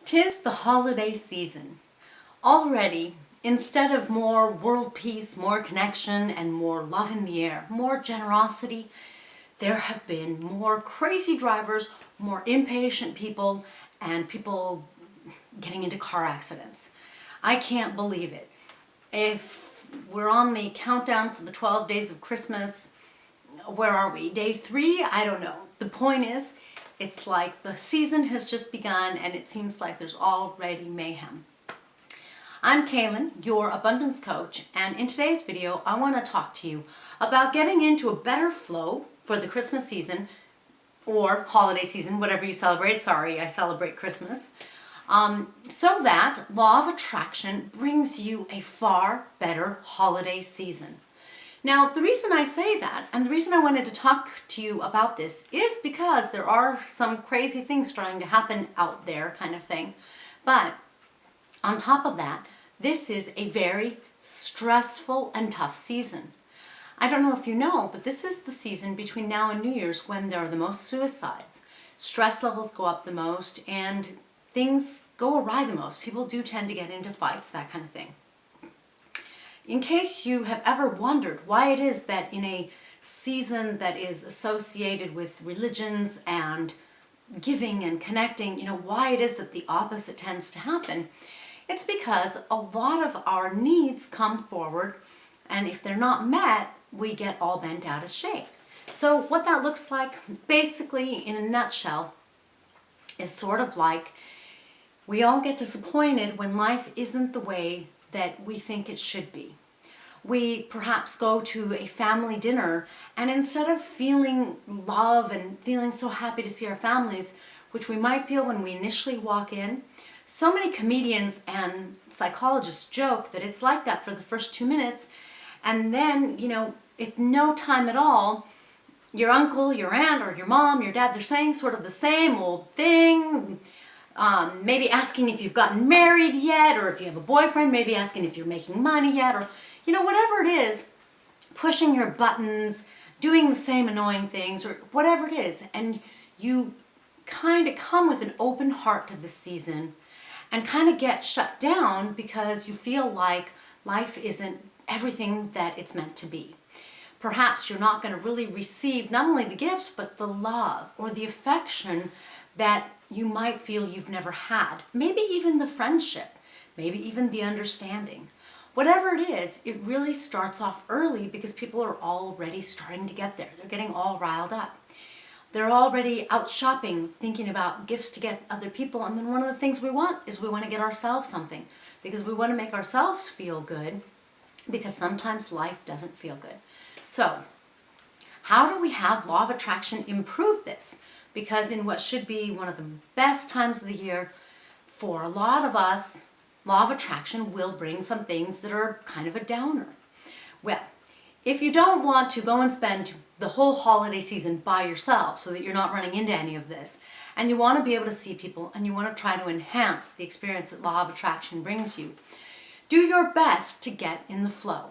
'Tis the holiday season. Already, instead of more world peace, more connection, and more love in the air, more generosity, there have been more crazy drivers, more impatient people, and people getting into car accidents. I can't believe it. If we're on the countdown for the 12 days of Christmas, where are we? Day 3? I don't know. The point is, it's like the season has just begun and it seems like there's already mayhem. I'm Kaylin, your abundance coach, and in today's video I want to talk to you about getting into a better flow for the Christmas season or holiday season, whatever you celebrate. Sorry, I celebrate Christmas. So that law of attraction brings you a far better holiday season. Now, the reason I say that, and the reason I wanted to talk to you about this, is because there are some crazy things starting to happen out there, kind of thing. But on top of that, this is a very stressful and tough season. I don't know if you know, but this is the season between now and New Year's when there are the most suicides. Stress levels go up the most and things go awry the most. People do tend to get into fights, that kind of thing. In case you have ever wondered why it is that in a season that is associated with religions and giving and connecting, why it is that the opposite tends to happen, it's because a lot of our needs come forward, and if they're not met, we get all bent out of shape. So what that looks like, basically in a nutshell, is sort of like we all get disappointed when life isn't the way that we think it should be. We perhaps go to a family dinner, and instead of feeling love and feeling so happy to see our families, which we might feel when we initially walk in, so many comedians and psychologists joke that it's like that for the first 2 minutes, and then, at no time at all, your uncle, your aunt, or your mom, your dad, they're saying sort of the same old thing, maybe asking if you've gotten married yet, or if you have a boyfriend, maybe asking if you're making money yet, or whatever it is, pushing your buttons, doing the same annoying things, or whatever it is. And you kind of come with an open heart to this season and kind of get shut down because you feel like life isn't everything that it's meant to be. Perhaps you're not going to really receive not only the gifts, but the love or the affection that you might feel you've never had. Maybe even the friendship, maybe even the understanding. Whatever it is, it really starts off early because people are already starting to get there. They're getting all riled up. They're already out shopping, thinking about gifts to get other people. And then one of the things we want is we want to get ourselves something because we want to make ourselves feel good, because sometimes life doesn't feel good. So, how do we have law of attraction improve this? Because in what should be one of the best times of the year, for a lot of us, law of attraction will bring some things that are kind of a downer. Well, if you don't want to go and spend the whole holiday season by yourself so that you're not running into any of this, and you want to be able to see people and you want to try to enhance the experience that law of attraction brings you, do your best to get in the flow.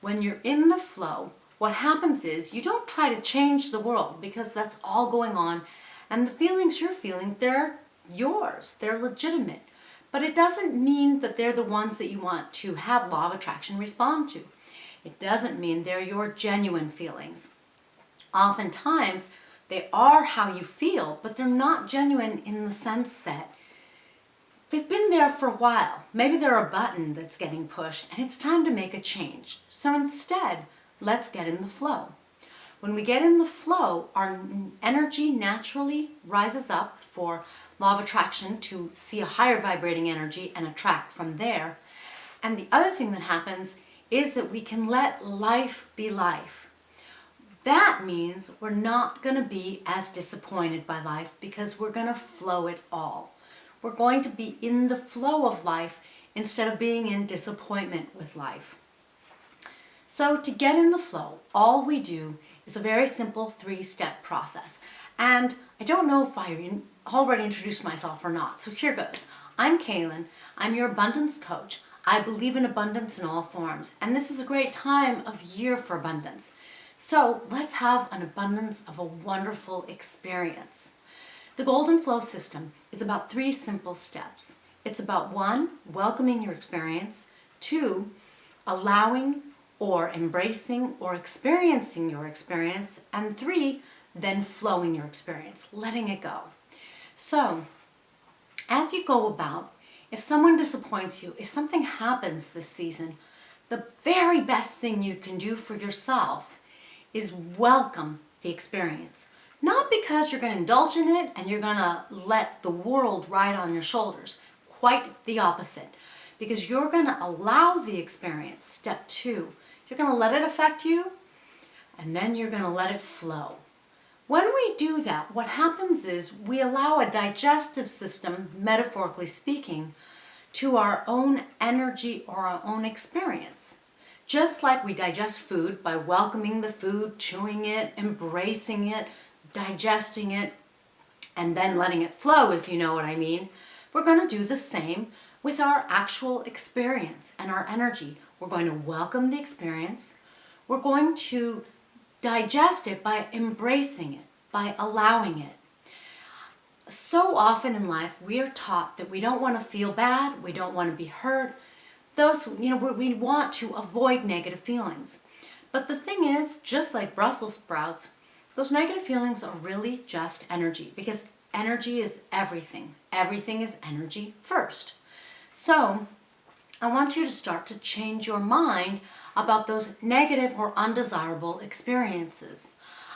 When you're in the flow, what happens is you don't try to change the world, because that's all going on, and the feelings you're feeling, they're yours, they're legitimate. But it doesn't mean that they're the ones that you want to have law of attraction respond to. It doesn't mean they're your genuine feelings. Oftentimes, they are how you feel, but they're not genuine in the sense that they've been there for a while. Maybe they're a button that's getting pushed, and it's time to make a change. So instead, let's get in the flow. When we get in the flow, our energy naturally rises up for law of attraction to see a higher vibrating energy and attract from there. And the other thing that happens is that we can let life be life. That means we're not going to be as disappointed by life because we're going to flow it all. We're going to be in the flow of life instead of being in disappointment with life. So to get in the flow, all we do is a very simple 3-step process. And I don't know if I already introduced myself or not, so here goes. I'm Kaylin. I'm your abundance coach. I believe in abundance in all forms, and this is a great time of year for abundance. So let's have an abundance of a wonderful experience. The Golden Flow system is about 3 simple steps. It's about 1, welcoming your experience, 2, allowing or embracing or experiencing your experience, and 3, then flowing your experience, letting it go. So, as you go about, if someone disappoints you, if something happens this season, the very best thing you can do for yourself is welcome the experience. Not because you're going to indulge in it and you're going to let the world ride on your shoulders. Quite the opposite. Because you're going to allow the experience, step 2. You're going to let it affect you, and then you're going to let it flow. When we do that, what happens is we allow a digestive system, metaphorically speaking, to our own energy or our own experience. Just like we digest food by welcoming the food, chewing it, embracing it, digesting it, and then letting it flow, if you know what I mean, we're going to do the same with our actual experience and our energy. We're going to welcome the experience. We're going to digest it by embracing it, by allowing it. So often in life, we are taught that we don't want to feel bad, we don't want to be hurt. We want to avoid negative feelings. But the thing is, just like Brussels sprouts, those negative feelings are really just energy, because energy is everything. Everything is energy first. So, I want you to start to change your mind about those negative or undesirable experiences.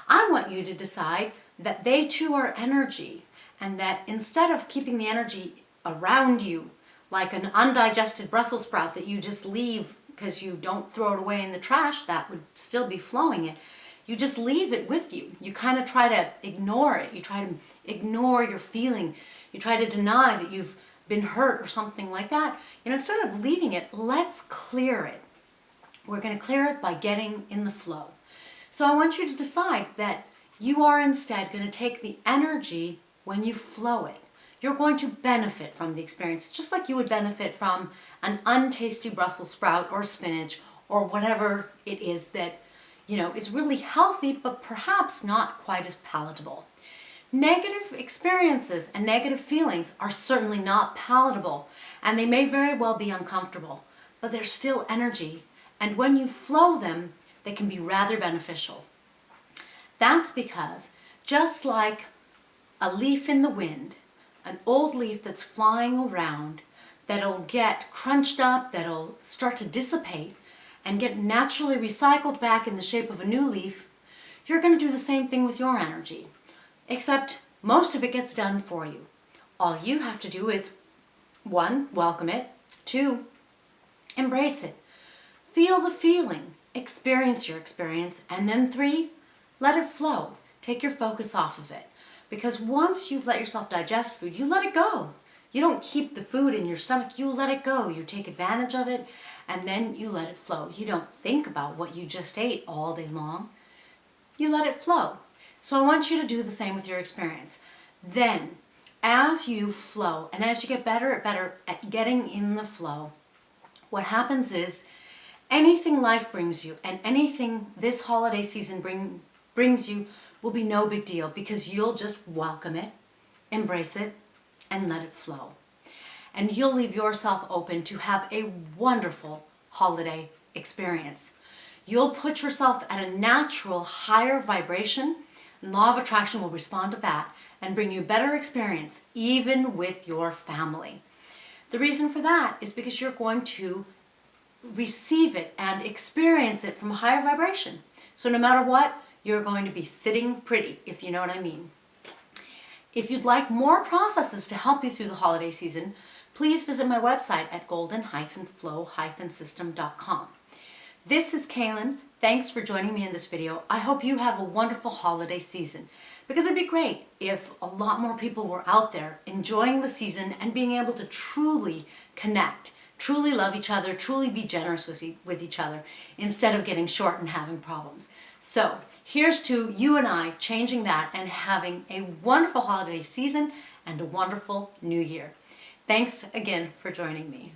I want you to decide that they too are energy, and that instead of keeping the energy around you like an undigested Brussels sprout that you just leave because you don't throw it away in the trash, that would still be flowing it. You just leave it with you. You kind of try to ignore it. You try to ignore your feeling. You try to deny that you've been hurt or something like that. Instead of leaving it, let's clear it. We're going to clear it by getting in the flow. So I want you to decide that you are instead going to take the energy when you flow it. You're going to benefit from the experience, just like you would benefit from an untasty Brussels sprout or spinach or whatever it is that, is really healthy, but perhaps not quite as palatable. Negative experiences and negative feelings are certainly not palatable, and they may very well be uncomfortable, but they're still energy, and when you flow them, they can be rather beneficial. That's because, just like a leaf in the wind, an old leaf that's flying around, that'll get crunched up, that'll start to dissipate, and get naturally recycled back in the shape of a new leaf, you're going to do the same thing with your energy. Except most of it gets done for you. All you have to do is 1, welcome it, 2, embrace it. Feel the feeling, experience your experience, and then 3, let it flow. Take your focus off of it. Because once you've let yourself digest food, you let it go. You don't keep the food in your stomach, you let it go. You take advantage of it, and then you let it flow. You don't think about what you just ate all day long. You let it flow. So I want you to do the same with your experience. Then, as you flow, and as you get better at getting in the flow, what happens is anything life brings you and anything this holiday season brings you will be no big deal, because you'll just welcome it, embrace it, and let it flow. And you'll leave yourself open to have a wonderful holiday experience. You'll put yourself at a natural higher vibration, and law of attraction will respond to that and bring you better experience, even with your family. The reason for that is because you're going to receive it and experience it from a higher vibration. So no matter what, you're going to be sitting pretty, if you know what I mean. If you'd like more processes to help you through the holiday season, please visit my website at golden-flow-system.com. This is Kaylin. Thanks for joining me in this video. I hope you have a wonderful holiday season, because it'd be great if a lot more people were out there enjoying the season and being able to truly connect, truly love each other, truly be generous with each other, instead of getting short and having problems. So here's to you and I changing that and having a wonderful holiday season and a wonderful new year. Thanks again for joining me.